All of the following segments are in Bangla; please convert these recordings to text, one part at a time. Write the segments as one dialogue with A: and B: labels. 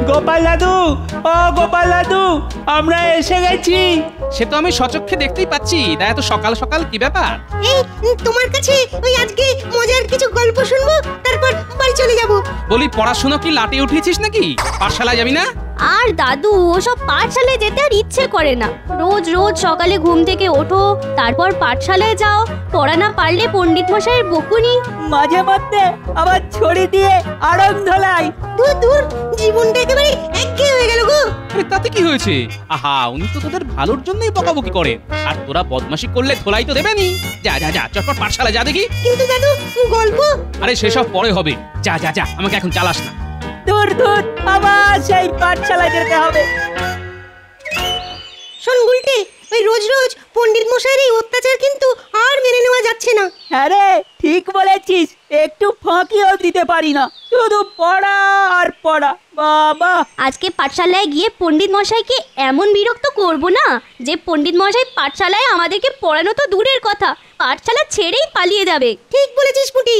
A: গোপাল দাদু, ও গোপাল দাদু, আমরা এসে গেছি।
B: সে তো আমি সচক্ষে দেখতেই পাচ্ছি, তা এত সকাল সকাল কি ব্যাপার?
C: এই তোমার কাছে ওই আজকে মজার কিছু গল্প শুনবো, তারপর বাড়ি চলে যাব।
B: বলি পড়াশোনা কি লাটে উঠিয়েছিস নাকি? পাঠশালায় যাবি না?
D: আর দাদু, ওসব পাঠশালায় যেতে আর ইচ্ছে করে না। রোজ রোজ সকালে ঘুম থেকে ওঠো, তারপর পাঠশালায় যাও, পড়া না পারলে পণ্ডিত মশাইয়ের বকুনি,
A: মাঝে মধ্যে আবার ছড়ি দিয়ে আড়ং ধলাই।
C: দূর দূর, জীবনটা একেবারে একঘেয়ে হয়ে গেল গো।
B: আরে তাতে কি হয়েছে? আহা, উনি তো তোদের ভালোর জন্যই বকাবকি করে, আর তোরা বদমাশি করলে ধোলাই তো দেবেনি। যা যা যা, চটপট পাঠশালায় যা দেখি।
C: কিন্তু দাদু, গল্প?
B: আরে সেসব পরে হবে, যা যা যা, আমাকে এখন চালাস না।
A: দূর দূর, আবার সেই পাঠশালায় যেতে হবে।
C: শোন গুলটে, ওই রোজ রোজ পণ্ডিত মশাইয়ের এই অত্যাচার কিন্তু আর মেনে নেওয়া যাচ্ছে না।
A: হ্যাঁ রে, ঠিক বলেছিস, একটু ফাঁকিও দিতে পারি না, শুধু পড়া আর পড়া। বাবা,
D: আজকে পাঠশালায় গিয়ে পণ্ডিত মশাইকে এমন বিরক্ত করব না যে পণ্ডিত মশাই পাঠশালায় আমাদেরকে পড়ানো তো দূরের কথা, পাঠশালা ছেড়েই পালিয়ে যাবে।
C: ঠিক বলেছিস পুটি।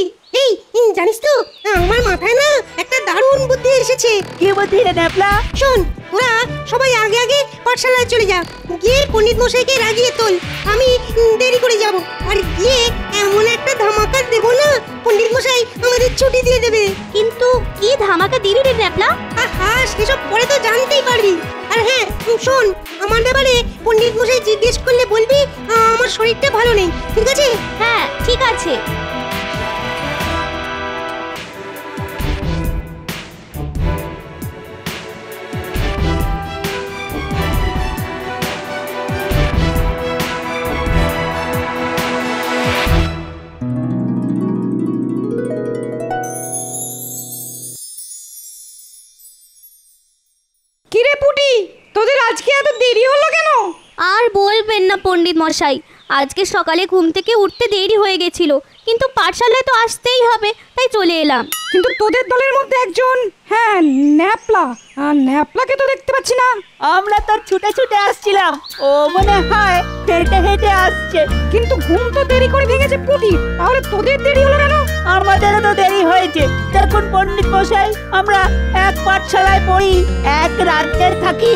C: এই জানিস তো, আমার মাথায় না একটা দারুণ বুদ্ধি এসেছে।
A: কি বুদ্ধি রে ন্যাপলা?
C: শোন, তোরা সবাই আগে আগে পাঠশালায় চলে যা, গিয়ে পণ্ডিত মশাইকে রাগিয়ে তোল। আমি দেরি করে যাব, আর গিয়ে এমন একটা ধামাকা দেবো না, পণ্ডিত মশাই আমাদের ছুটি দিয়ে দেবে।
D: কিন্তু কি ধামাকা দিবি রে ন্যাপলা?
C: আহা, সেসব পরে তো জানতেই পারবি। আর হ্যাঁ শোন, আমার ব্যাপারে পণ্ডিত মশাই জিজ্ঞেস করলে বলবি আমার শরীরটা ভালো নেই, ঠিক আছে?
D: হ্যাঁ ঠিক আছে।
C: কিরে পুটি, তোদের আজকে এত দেরি হলো কেন?
D: আর বলবেন না পণ্ডিত মশাই, আজকে সকালে ঘুম থেকে উঠতে দেরি হয়ে গেছিল, কিন্তু পাঠশালায় তো আসতেই হবে, তাই চলে এলাম।
C: কিন্তু তোদের দলের মধ্যে একজন, হ্যাঁ ন্যাপলা, ন্যাপলাকে তো দেখতে পাচ্ছি না।
A: আমরা তো ছুটে ছুটে আসছিলাম, ও মনে হয় হেঁটে হেঁটে আসছে।
C: কিন্তু ঘুম তো দেরি করে ভেঙেছে পুটি, তাহলে তোদের দেরি হলো কেন?
A: আমাদেরও তো দেরি হয়েছে। দেখুন পণ্ডিত মশাই, আমরা এক পাঠশালায় পড়ি, এক রাজ্যের থাকি,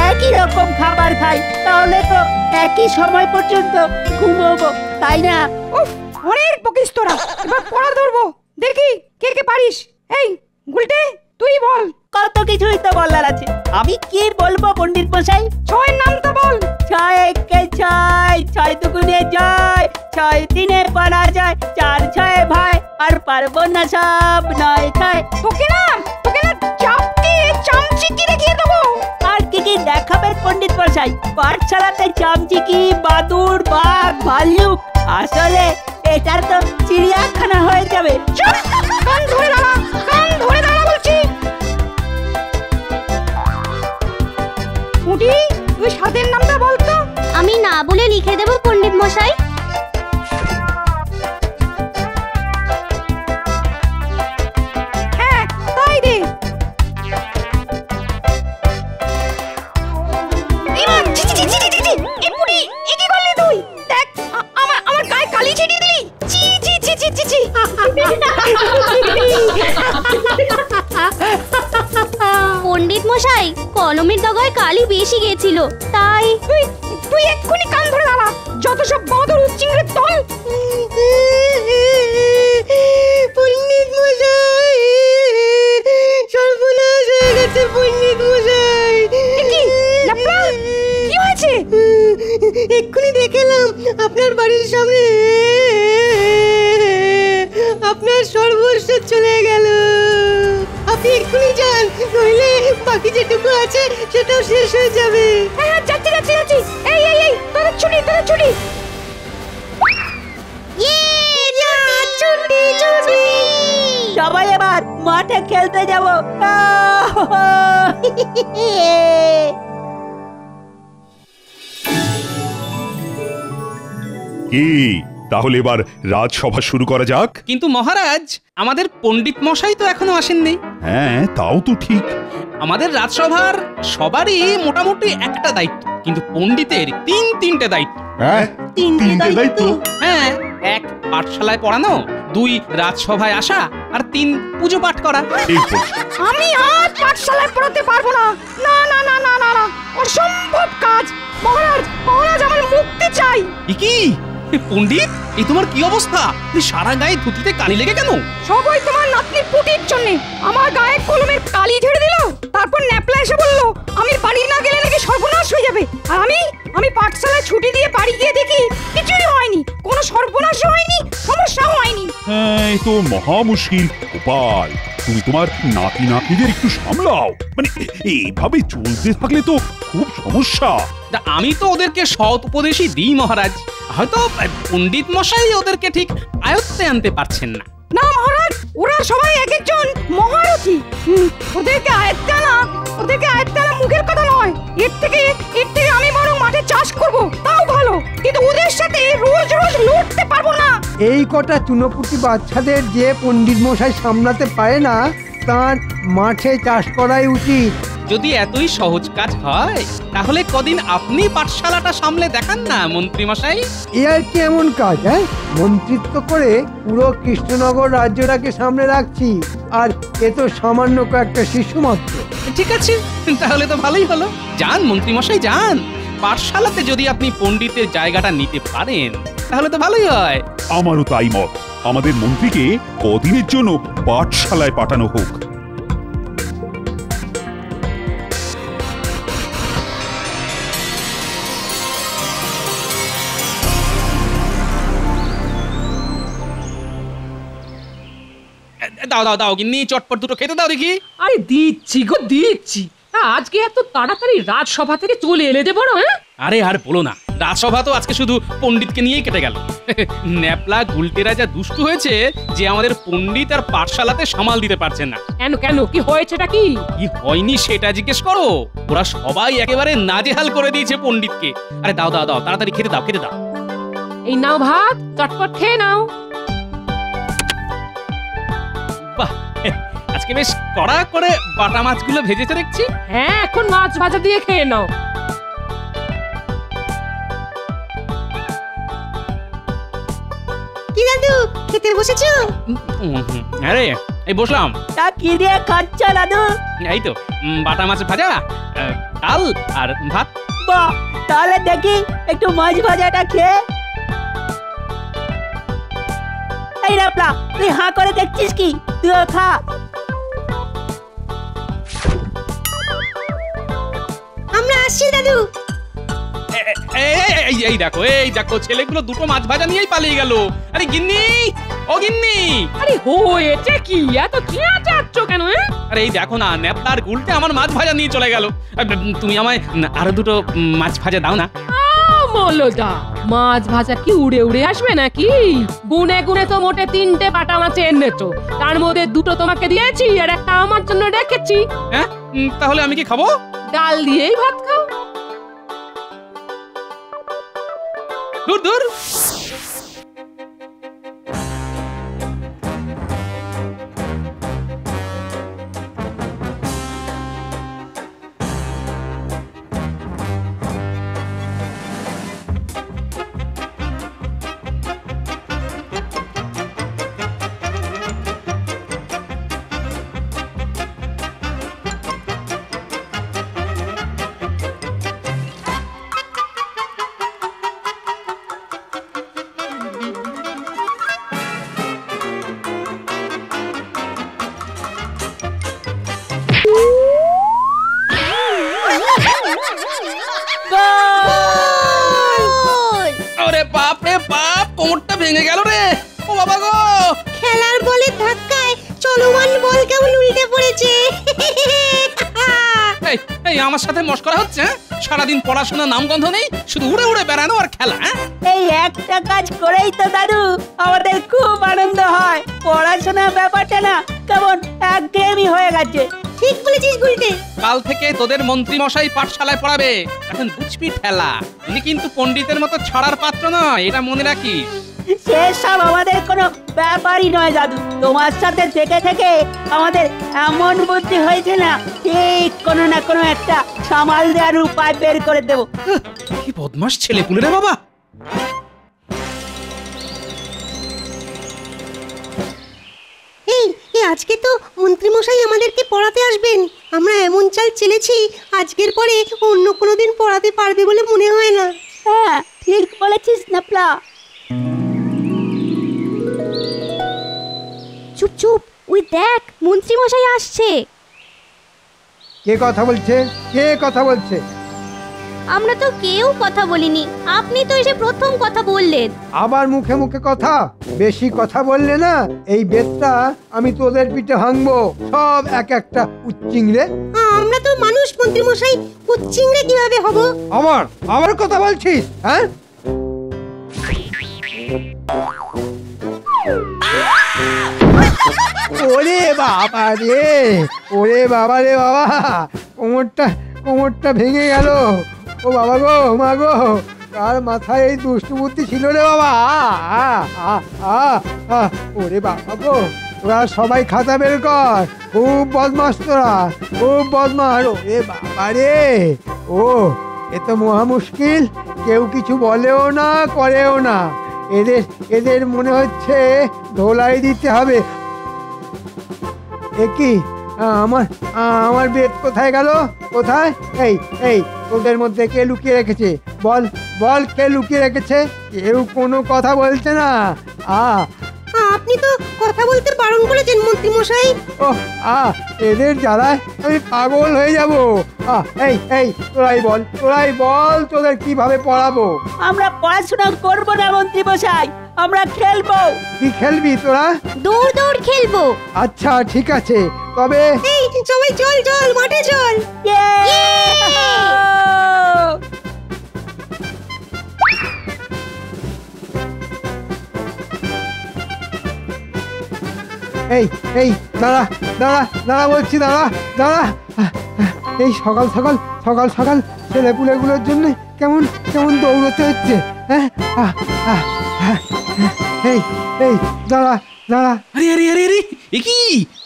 A: একই রকম খাবার খাই, তাহলে তো একই সময় পর্যন্ত ঘুমোবো, তাই না?
C: উফ, অনেক বকিস তোরা, এবার পড়া ধরবো, দেখি কে কে পারিস। এই গুলটে, তুই বল।
A: কত কিছুই তো বলার আছে, আমি কি বলবো পণ্ডিত মশাই?
C: ছয়ের নামটা বল।
A: 6 একে 6, 6 দুগুণে জয়, 6 তিনে পারা যায়, 4 6 ভাই, আর পারবো না সব 9 6।
C: তোকে না চাপকে চামচিকি দেখিয়ে দেবো।
A: আর কি কি দেখাবেন পণ্ডিত মশাই? পাঠশালাতে চামচিকি, বাদুর, বাঘ, ভাল্লুক, আসলে এটার তো চিড়িয়াখানা হয়ে যাবে।
C: কান ধরে দাঁড়া, কান ধরে দাঁড়া বলছি। পুটি, তুই সাদের নামটা বল তো।
D: আমি না বলে লিখে দেব পণ্ডিত মশাই।
C: হ্যাঁ তাই দে। তুই দেখ, আমার গায়ে কালি ছিটিয়ে দিলি। চি চি চি চি চি চি।
D: পণ্ডিত মশাই, কলমের ডগায় কালি বেশি গেছিল, তাই।
C: তুই এক্ষুনি কান ধরে দাঁড়া, যত সব বাঁদর উচ্চিংড়ে দল। পণ্ডিত মশাই, সর্বনাশ হয়ে গেছে পণ্ডিত মশাই। কি ল্যাপলা, কি হয়েছে? এক্ষুনি দেখলাম আপনার বাড়ির সামনে আপনার সর্বস্ব চলে গেল। আপনি এক্ষুনি যান, নইলে বাকি যেটুকু আছে সেটাও শেষ হয়ে যাবে। হ্যাঁ যাচ্ছি যাচ্ছি যাচ্ছি। এই এই এই, তোদের ছুটি তোদের ছুটি। ছুটি ছুটি।
A: সবাই এবার মাঠে খেলতে যাব।
E: কি, তাহলে এবার রাজসভা শুরু করা যাক।
B: কিন্তু মহারাজ, আমাদের পণ্ডিত মশাই তো এখনো আসেননি।
E: হ্যাঁ, তাও তো ঠিক।
B: আমাদের রাজসভার সবারই মোটামুটি একটা দায়িত্ব, কিন্তু পণ্ডিতের 3-3টে দায়িত্ব।
E: হ্যাঁ, 3টে দায়িত্ব।
B: হ্যাঁ, 1 পাঠশালায় পড়ানো, 2 রাজসভায় আসা, আর 3 পুজো পাঠ করা।
E: ঠিক বলছো।
C: আমি আজ পাঠশালায় পড়াতে পারবো না। না না না না না না, অসম্ভব কাজ। মহারাজ, মহারাজ, আমার মুক্তি চাই।
B: কি পণ্ডিত, এই তোমার কি অবস্থা? তুমি সারা গায়ে ধুতিতে কালি লেগে কেন?
C: সবাই তোমার নাতনি পুটির জন্য আমার গায়ে কলমের কালি ঝেড়ে দিল। তারপর ন্যাপলা এসে বলল আমি বাড়ি না গেলে নাকি সর্বনাশ হয়ে যাবে। আর আমি পাঠশালায় ছুটি দিয়ে বাড়ি গিয়ে দেখি কিছুই হয়নি, কোনো সর্বনাশ হয়নি, সমস্যাও হয়নি।
E: এই তো মহা মুশকিল। গোপাল, তুমি তোমার নাতি নাতনিদের একটু সামলাও। মানে এইভাবে চলতে থাকলে তো খুব সমস্যা।
B: তা আমি তো ওদেরকে সৎ উপদেশই দিই মহারাজ, হয়তো পণ্ডিত মশাই ওদেরকে ঠিক আয়ত্তে আনতে পারছেন না।
C: না মহারাজ, ওরা সবাই এক একজন মহারথী। ওদেরকে আয়ত্তে আনা মুখের কথা নয়। এর থেকে আমি বরং মাঠে চাষ করব, তাও ভালো। কিন্তু ওদের সাথে রোজ রোজ লড়তে পারবো না।
F: এই কটা চুনোপুটি বাচ্চাদের যে পণ্ডিত মশাই সামলাতে পারে না, তার মাঠে চাষ করাই উচিত।
B: যদি এতই সহজ কাজ হয় তাহলে কদিন আপনি পাঠশালাটা সামলে দেখান না মন্ত্রী মশাই।
F: এ আর কি এমন কাজ, হ্যাঁ? মন্ত্রিত্ব করে পুরো কৃষ্ণনগর রাজ্যটাকে সামনে রাখছি, আর এ তো সামান্য কয়েকটা শিশু মাত্র।
B: ঠিক আছে, তাহলে তো ভালোই হলো। যান মন্ত্রী মশাই যান, পাঠশালাতে যদি আপনি পণ্ডিতের জায়গাটা নিতে পারেন তাহলে তো ভালোই হয়।
E: আমারও তাই মত। আমাদের মন্ত্রীকে কদিনের জন্য পাঠশালায় পাঠানো হোক।
B: দাও দাও দাও গিন্নি, চটপট দুটো খেতে দাও দেখি।
G: আরে দিচ্ছি গো দিচ্ছি। আজকে এত তাড়াতাড়ি রাজসভা থেকে চলে এলে যে বড়, হ্যাঁ?
B: আরে আর বলো না, রাজসভা তো আজকে শুধু পণ্ডিতকে নিয়েই কেটে গেল। ন্যাপলা গুলটেরা যা দুষ্টু হয়েছে যে আমাদের পণ্ডিত আর পাঠশালাতে সামাল দিতে পারছেন না।
G: কেন কেন, কি হয়েছেটা কি?
B: কি হয়নি সেটা জিজ্ঞেস করো। ওরা সবাই একেবারে নাজেহাল করে দিয়েছে পণ্ডিতকে। আরে দাও দাও দাও, তাড়াতাড়ি খেতে দাও, খেতে দাও।
G: এই নাও ভাত, চটপট খেয়ে নাও।
B: বাহ, আজকে বেশ কড়া করে বাটা মাছগুলো ভেজেছে দেখছি।
G: হ্যাঁ, এখন মাছ ভাজা দিয়ে খেয়ে নাও।
C: কি দাদু, খেতে বসেছো?
B: আরে এই বসলাম।
A: তা কি দিয়ে খাচ্ছ দাদু?
B: এই তো বাটা মাছ ভাজা, ডাল আর ভাত।
A: বাহ, তাহলে দেখি একটু মাছ ভাজাটা খেয়ে। এই রাপলা, তুই হাঁ করে দেখছিস কি? তুইও খা।
C: আমরা আসছি দাদু।
B: এই দেখো, এই দেখো, ছেলেগুলো দুটো মাছ ভাজা নিয়েই পালিয়ে গেল। আরে গিন্নি, ও গিন্নি।
G: আরে হয়েছে কি, এত চেঁচাচ্ছ কেন?
B: আরে এই দেখো না, ন্যাপলার গুলটে আমার মাছ ভাজা নিয়ে চলে গেল। তুমি আমায় আরো দুটো মাছ ভাজা দাও না।
G: মলদা, মাছ ভাজা কি উড়ে উড়ে আসবে নাকি? গুনে গুনে তো মোটে 3টে বাটা মাছ এনেছো, তার মধ্যে 2টো তোমাকে দিয়েছি আর একটা আমার জন্য রেখেছি।
B: হ্যাঁ, তাহলে আমি কি খাবো?
G: ডাল দিয়েই ভাত খাও।
B: দূর দূর। আরে বাপ রে বাপ, কোমরটা ভেঙে গেল রে। ও বাবা গো,
C: খেলার বলে ধাক্কায় চলমান বল কেমন উল্টে পড়েছে।
B: এই এই আমার সাথে মশকরা হচ্ছে? সারাদিন পড়াশোনা নামগন্ধ নেই, শুধু উড়ে উড়ে বেড়ানো আর খেলা।
A: এই একটা কাজ করেই তো দাদু আমাদের খুব আনন্দ হয়। পড়াশোনার ব্যাপারটা না কেমন একঘেয়েমি হয়ে গেছে।
C: ঠিক বলেছিস গুলটে।
B: কাল থেকে তোদের মন্ত্রী মশাই পাঠশালায় পড়াবে, এখন বুঝবি ঠেলা। উনি কিন্তু পণ্ডিতের মতো ছড়ার পাত্র নয়, এটা মনে রাখিস।
A: সেসব আমাদের কোনো ব্যাপারই নয় দাদু। তোমার সাথে থেকে থেকে আমাদের এমন বুদ্ধি হয়েছে না, ঠিক কোনো না কোনো একটা সামাল দেওয়ার উপায় বের করে দেবো।
B: কি বদমাস ছেলে পুলে রে বাবা।
C: এই আজকে তো মন্ত্রীমশাই আমাদেরকে পড়াতে আসবেন। আমরা এমন চাল চেলেছি আজকের পরে অন্য কোনো দিন পড়াতে পারবে বলে মনে হয় না।
A: হ্যাঁ ঠিক বলেছিস ন্যাপলা।
D: চুপ চুপ, ওই দেখ মন্ত্রী মশাই আসছে।
F: কে কথা বলছে? কে কথা বলছে?
D: আমরা তো কেউ কথা বলিনি, আপনি তো এসে প্রথম কথা বললেন।
F: আবার মুখে মুখে কথা, বেশি কথা বললে না এই বেতটা আমি তোদের পিঠে ভাঙবো। সব এক একটা উচ্চিংড়ে।
C: আমরা তো মানুষ মন্ত্রীমশাই, উচ্চিংড়ে কিভাবে হব?
F: আবার কথা বলছিস? হ্যাঁ, ওরে বাবা রে, ওরে বাবা রে বাবা, কোমরটা ভেঙে গেল। ও বাবা গো, মা গো, কার মাথায় এই দুষ্টু বুদ্ধি ছিল রে বাবা? ওরে বাবা গো, তোরা সবাই খাতা বের কর। খুব বদমাস তোরা, খুব বদমাস। ওরে বাবা রে, ও এ তো মহা মুশকিল। কেউ কিছু বলেও না, করেও না। এদের মনে হচ্ছে ধোলাই দিতে হবে। কি আমার বেদ কোথায় গেল? কোথায়? এই তোদের মধ্যে কে লুকিয়ে রেখেছে? বল কে লুকিয়ে রেখেছে? কেউ কোনো কথা বলছে না।
C: আপনি তো কথা বলতে বারণ করেছেন মন্ত্রীমশাই।
F: এদের জ্বালায় আমি পাগল হয়ে যাব। এই তোরাই বল তোদের কিভাবে পড়াবো?
A: আমরা পড়াশোনা করবো না মন্ত্রী মশাই, আমরা খেলবো।
F: কি খেলবি তোরা?
D: দৌড় খেলবো।
F: আচ্ছা ঠিক আছে, তবে
C: এই সবাই চল মাঠে চল।
F: এই দাঁড়া বলছি, দাঁড়া। এই সকাল সকাল ছেলেপুলেগুলোর জন্য কেমন দৌড়তে হচ্ছে। হ্যাঁ, এই দাঁড়া।
B: আরে এ কি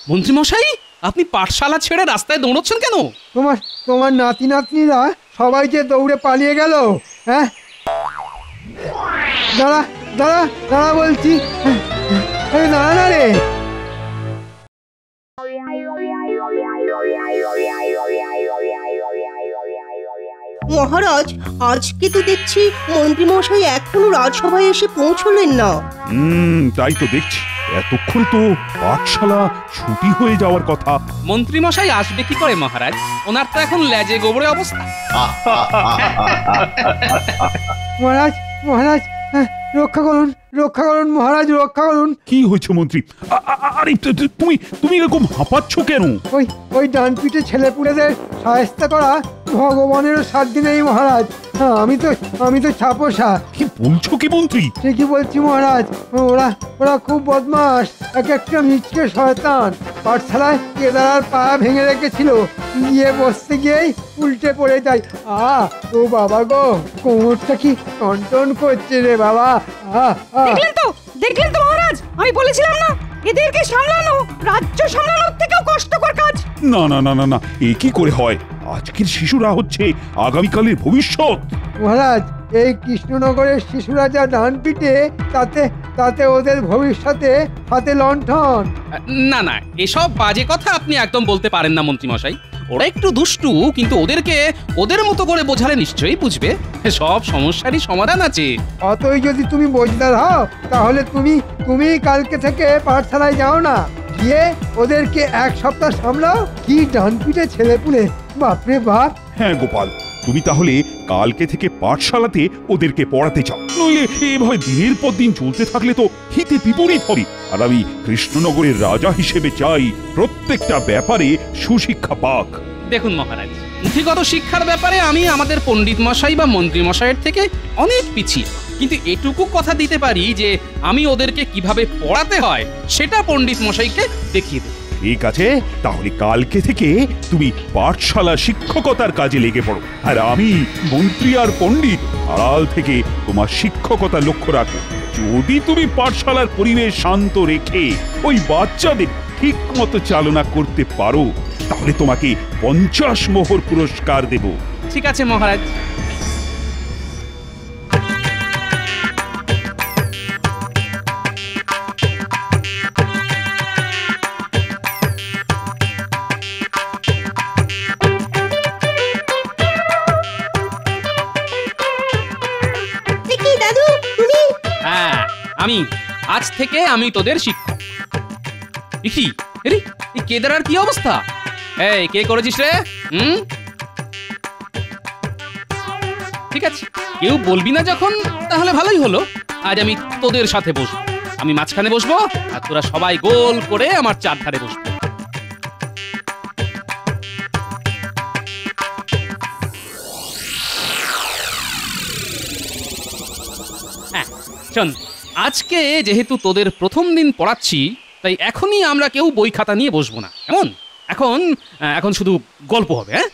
B: মন্ত্রী মশাই, আপনি পাঠশালা ছেড়ে রাস্তায় দৌড়চ্ছেন কেন?
F: তোমার নাতি নাতনিরা সবাই যে দৌড়ে পালিয়ে গেল। হ্যাঁ, দাঁড়া বলছি। দাঁড়া না রে।
C: মহারাজ, আজকে তো দেখছি মন্ত্রীমশাই এখনো রাজসভায় এসে পৌঁছলেন না।
E: তাই তো দেখছি, এতক্ষণ তো পাঠশালা ছুটি হয়ে যাওয়ার কথা।
B: মন্ত্রী মশাই আসবে কি করে মহারাজ? ওনার তো এখন লেজে গোবরে অবস্থা।
F: মহারাজ রক্ষা করুন মহারাজ, রক্ষা করুন।
E: কি হয়েছে মন্ত্রী? আরে তুমি এরকম হাঁপাচ্ছ কেন?
F: ওই ডান পিঠে ছেলেপুলেদের সাহায্য করা ভগবানেরও সাধ্য নেই মহারাজ। আমি তো ছাপোষা।
E: কি বলছো কি মন্ত্রী?
F: ঠিকই বলছি মহারাজ। ওরা খুব বদমাস, একটা মিচকে শয়তান। পাঠশালায় কেদারার পা ভেঙে রেখেছিল, গিয়ে বসতে গিয়েই উল্টে পড়ে যায়। ও বাবা গো, কোমরটা কি টনটন করছে রে বাবা।
C: দেখলেন তো মহারাজ, আমি বলেছিলাম না এদেরকে সামলানো রাজ্য সামলানোর থেকেও কষ্টকর কাজ।
E: না, এ কি করে হয়? আজকের শিশুরা হচ্ছে আগামীকালের ভবিষ্যৎ।
F: মহারাজ, এই কৃষ্ণনগরের শিশুরা যা ডান পিটে, তাতে ওদের ভবিষ্যতে হাতে লণ্ঠন।
B: না, এসব বাজে কথা আপনি একদম বলতে পারেন না মন্ত্রী মশাই। ওরা একটু দুষ্টু, কিন্তু ওদেরকে ওদের মতো করে বোঝালে নিশ্চয়ই বুঝবে। সব সমস্যারই সমাধান আছে।
F: অতই যদি তুমি বোঝদার হও, তাহলে তুমি কালকে থেকে পাঠশালায় যাও না, গিয়ে ওদেরকে এক সপ্তাহ সামলাও। কি ডান পিটে ছেলেপুলে, বাপরে বাপ।
E: হ্যাঁ গোপাল, তুমি তাহলে কালকে থেকে পাঠশালাতে ওদেরকে পড়াতে চাও। নইলে এভাবে দিনের পর দিন চলতে থাকলে তো হিতে বিপরীত হবে। আর আমি কৃষ্ণনগরের রাজা হিসেবে চাই প্রত্যেকটা ব্যাপারে সুশিক্ষা পাক।
B: দেখুন মহারাজ, পুঁথিগত শিক্ষার ব্যাপারে আমি আমাদের পণ্ডিত মশাই বা মন্ত্রী মশাইয়ের থেকে অনেক পিছিয়ে, কিন্তু এটুকু কথা দিতে পারি যে আমি ওদেরকে কিভাবে পড়াতে হয় সেটা পণ্ডিত মশাইকে দেখিয়ে দেব।
E: ঠিক আছে, তাহলে কালকে থেকে তুমি পাঠশালা শিক্ষকতার কাজে লেগে পড়ো, আর আমি মন্ত্রী আর পণ্ডিত আড়াল থেকে তোমার শিক্ষকতা লক্ষ্য রাখো। যদি তুমি পাঠশালার পরিবেশ শান্ত রেখে ওই বাচ্চাদের ঠিক মতো চালনা করতে পারো, তাহলে তোমাকে 50 মোহর পুরস্কার দেব।
B: ঠিক আছে মহারাজ। আমি আজ থেকে আমি তোদের শিক্ষক। কি এই কেদারার কি অবস্থা? এই কে করেছিস রে? ঠিক আছে, কেউ বলবি না যখন, তাহলে ভালোই হলো। আজ আমি তোদের সাথে বসবো, আমি মাঝখানে বসবো আর তোরা সবাই গোল করে আমার চারধারে বসবো। হ্যাঁ শোন, আজকে যেহেতু তোদের প্রথম দিন পড়াচ্ছি, তাই এখনই আমরা কেউ বই খাতা নিয়ে বসবো না, কেমন? এখন শুধু গল্প হবে। হ্যাঁ,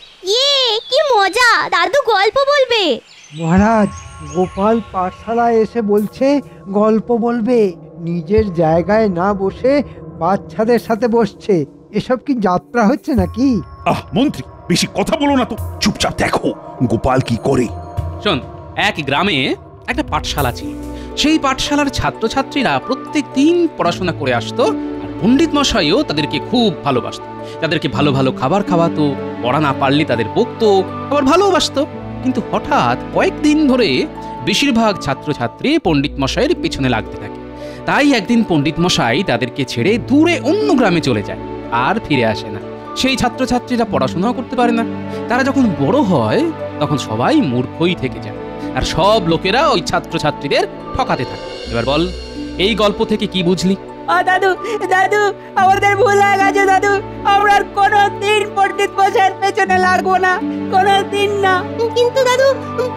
D: কি মজা, দাদু গল্প বলবে।
F: মহারাজ, গোপাল পাঠশালায় এসে বলছে গল্প বলবে, নিজের জায়গায় না বসে বাচ্চাদের সাথে বসছে। এসব কি যাত্রা হচ্ছে নাকি?
E: মন্ত্রী, বেশি কথা বলো না তো, চুপচাপ দেখো গোপাল কি করে।
B: শোন, এক গ্রামে একটা পাঠশালা ছিল। সেই পাঠশালার ছাত্রছাত্রীরা প্রত্যেক দিন পড়াশোনা করে আসতো, আর পণ্ডিত মশাইও তাদেরকে খুব ভালোবাসতো। তাদেরকে ভালো ভালো খাবার খাওয়াতো, পড়া না পারলে তাদের বকতো, আবার ভালোবাসতো। কিন্তু হঠাৎ কয়েকদিন ধরে বেশিরভাগ ছাত্রছাত্রী পণ্ডিত মশাইয়ের পেছনে লাগতে থাকে। তাই একদিন পণ্ডিত মশাই তাদেরকে ছেড়ে দূরে অন্য গ্রামে চলে যায়, আর ফিরে আসে না। সেই ছাত্রছাত্রীরা পড়াশোনাও করতে পারে না। তারা যখন বড় হয় তখন সবাই মূর্খই থেকে যায়, আর সব লোকেরা ওই ছাত্রছাত্রীদের ঠকাতে থাকে। এবার বল, এই গল্প থেকে কি বুঝলি?
A: দাদু দাদু, আমাদের ভুল হয়ে গেছে দাদু। আমরা আর কোনোদিন পণ্ডিত মশাইয়ের পেছনে লাগবো না, কোনোদিন না।
C: কিন্তু দাদু,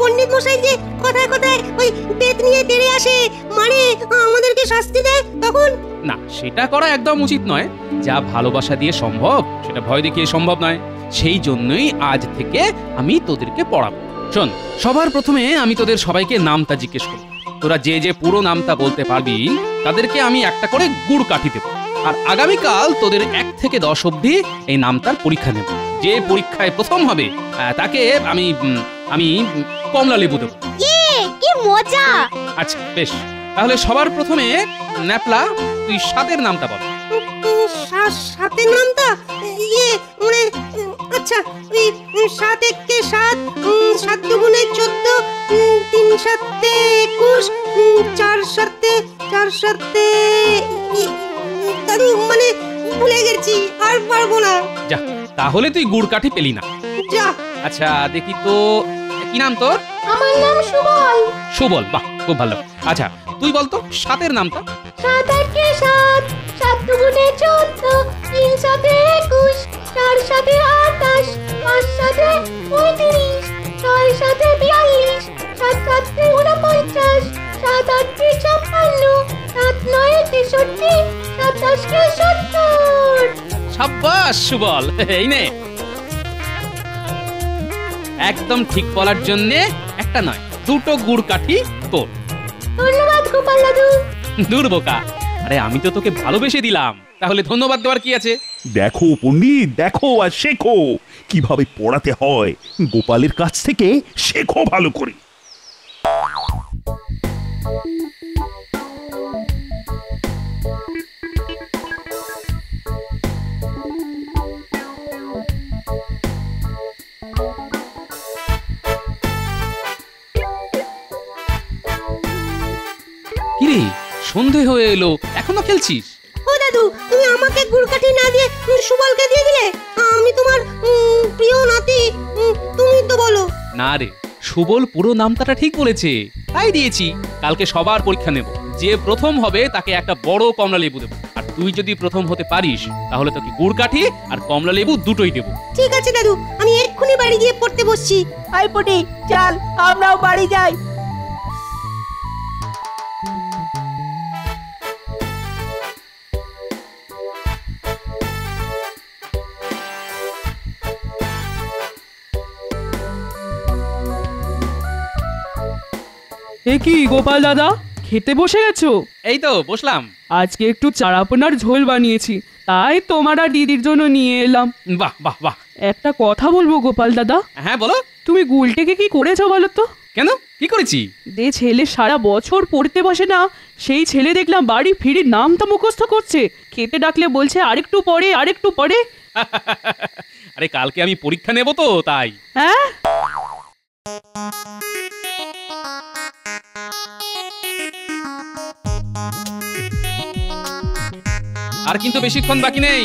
C: পণ্ডিত মশাই যে কথায় কথায় ওই বেত নিয়ে তেড়ে আসে, মারে, আমাদেরকে শাস্তি দেয়, তখন?
B: না, সেটা করা একদম উচিত নয়। যা ভালোবাসা দিয়ে সম্ভব সেটা ভয় দেখিয়ে সম্ভব নয়। সেই জন্যই আজ থেকে আমি তোদেরকে পড়াবো। শোন, সবার প্রথমে আমি তোদের সবাইকে নামটা জিজ্ঞেস করব। তোরা যে যে পুরো নামটা বলতে পারবি তাদেরকে আমি একটা করে গুড় কাঠি দেব, আর আগামীকাল তোদের 1 থেকে 10 অবধি এই নামটার পরীক্ষা নেব। যে পরীক্ষায় প্রথম হবে তাকে আমি কমলা লেবু দেবো।
D: কি মজা।
B: আচ্ছা বেশ, তাহলে সবার প্রথমে ন্যাপলা, তুই 7-এর নামটা বল।
C: 7-এর নামটা? মানে আচ্ছা, ওই 7 একে 7, 7 দুগুণে 14, 3 7 21, 4 7 দাদু, মানে ভুলে গেছি, আর পারবো না।
B: যা, তাহলে তুই গুড় কাঠি পেলি না।
C: যা।
B: আচ্ছা দেখি তো, কি নাম তোর?
D: আমার নাম সুবল।
B: সুবল, বাহ, খুব ভালো। আচ্ছা তুই বল তো 7-এর নামটা।
D: 7 একে 7, 7 দুগুণে 14, 3 7 21, 4 7 28, 5 7 35, 6 7 42, 7 7 49, 7 8 56, 7 9 63, 7 10 70।
B: সাব্বাস সুবল, এই নে। একদম ঠিক বলার জন্য একটা নয়, 2টো গুড় কাঠি তোর।
D: ধন্যবাদ গোপাল দাদু।
B: দূর বোকা, আরে আমি তো তোকে ভালোবেসে দিলাম, তাহলে ধন্যবাদ দেওয়ার কি আছে?
E: দেখো পণ্ডিত, দেখো আর শেখো কিভাবে পড়াতে হয়। গোপালের কাছ থেকে শেখো ভালো করে।
B: কিরে, সন্ধে হয়ে এলো, এখনো খেলছিস?
C: ও দাদু, তুমি আমাকে গুড়কাঠি না দিয়ে সুবলকে দিয়ে দিলে। আমি তোমার প্রিয় নাতি, তুমি তো বলো।
B: না রে, সুবল পুরো নামটা ঠিক বলেছে, তাই দিয়েছি। কালকে সবার পরীক্ষা নেব, যে প্রথম হবে তাকে একটা বড় কমলা লেবু দেবো, আর তুই যদি প্রথম হতে পারিস তাহলে তোকে গুড় কাঠি আর কমলা লেবু দুটোই দেবো।
C: ঠিক আছে দাদু, আমি এক্ষুনি বাড়ি গিয়ে পড়তে বসছি।
A: আই পুটি, চল আমরাও বাড়ি যাই।
H: এ কি গোপাল দাদা, খেতে বসে গেছো?
B: এই তো বসলাম।
H: আজকে একটু চারাপোনার ঝোল বানিয়েছি, তাই তোমার আর দিদির জন্য নিয়ে এলাম।
B: বাহ বাহ বাহ।
H: একটা কথা বলবো গোপাল দাদা?
B: হ্যাঁ বলো।
H: তুমি গুলটেকে কি করেছো বলো তো?
B: কেন, কি করেছি?
H: যে ছেলে সারা বছর পড়তে বসে না, সেই ছেলে দেখলাম বাড়ি ফিরে নামটা মুখস্থ করছে। খেতে ডাকলে বলছে আরেকটু পরে, আরেকটু পরে।
B: আরে কালকে আমি পরীক্ষা নেব তো, তাই।
H: হ্যাঁ,
B: আর কিন্তু বেশিক্ষণ বাকি নেই।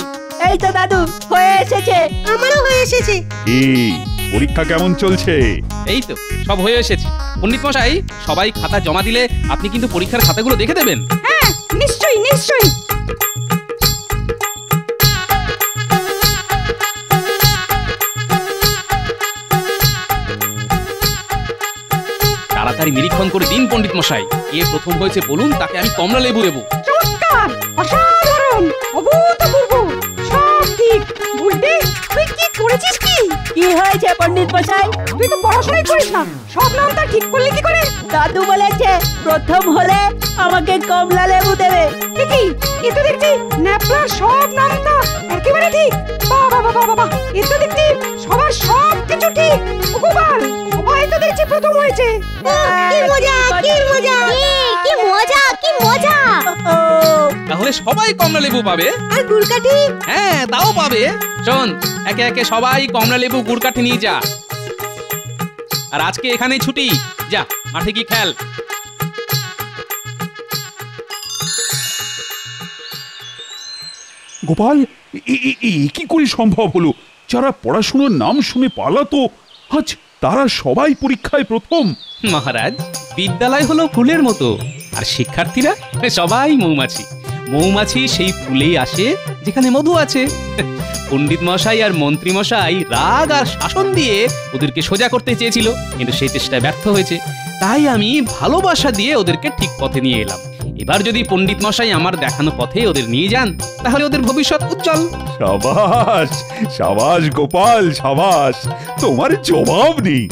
A: এই তো দাদু হয়ে এসেছে।
C: আমারও হয়ে এসেছে।
E: এই পরীক্ষা কেমন চলছে?
B: এই তো সব হয়ে এসেছে। পণ্ডিত মশাই, সবাই খাতা জমা দিলে আপনি কিন্তু পরীক্ষার খাতাগুলো দেখে দেবেন।
C: হ্যাঁ, নিশ্চয়ই নিশ্চয়ই।
B: তাড়াতাড়ি নিরীক্ষণ করে দিন পণ্ডিত মশাই। কে প্রথম হয়েছে বলুন, তাকে আমি কমলা লেবু দেবো।
C: চমৎকার, অসাধারণ, অভূতপূর্ব, সব ঠিক। বুঝলি তুই কি করেছিস?
A: কি হয়েছে পণ্ডিত মশাই?
C: তুই তো পড়াশোনাই করিস না, সব নামটা ঠিক করলি কি করে?
A: দাদু বলেছে প্রথম হলে আমাকে কমলা লেবু দেবে।
C: কি এ তো দেখছি ন্যাপলার সব নামটা একেবারে ঠিক। বাবা বাবা বাবা, এ তো দেখছি সবার সব কিছু ঠিক। ও গোপাল, সবাই তো দেখছি প্রথম হয়েছে।
D: কি মজা, কি মজা, কি মজা, কি মজা।
B: তাহলে সবাই কমলা লেবু পাবে।
C: আর গুলকাঠি?
B: হ্যাঁ, তাও পাবে। শোন, একে একে সবাই কমলা লেবু গুড় কাঠি নিয়ে যা। আর আজকে এখানেই ছুটি। যা মাঠে গিয়ে খেল।
E: গোপাল, কি করে সম্ভব হলো? যারা পড়াশোনার নাম শুনে পালাতো, আজ তারা সবাই পরীক্ষায় প্রথম।
B: মহারাজ, বিদ্যালয় হলো ফুলের মতো, আর শিক্ষার্থীরা সবাই মৌমাছি। মৌমাছি সেই ফুলেই আসে যেখানে মধু আছে। পণ্ডিত মশাই আর মন্ত্রী মশাই রাগ আর শাসন দিয়ে ওদেরকে সোজা করতে চেয়েছিল, কিন্তু সেই চেষ্টায় ব্যর্থ হয়েছে। তাই আমি ভালোবাসা দিয়ে ওদেরকে ঠিক পথে নিয়ে এলাম। এবার যদি পণ্ডিত মশাই আমার দেখানো পথে ওদের নিয়ে যান, তাহলে ওদের ভবিষ্যৎ উজ্জ্বল।
E: সাবাস সাবাস গোপাল, সাবাস, তোমার জবাব নেই।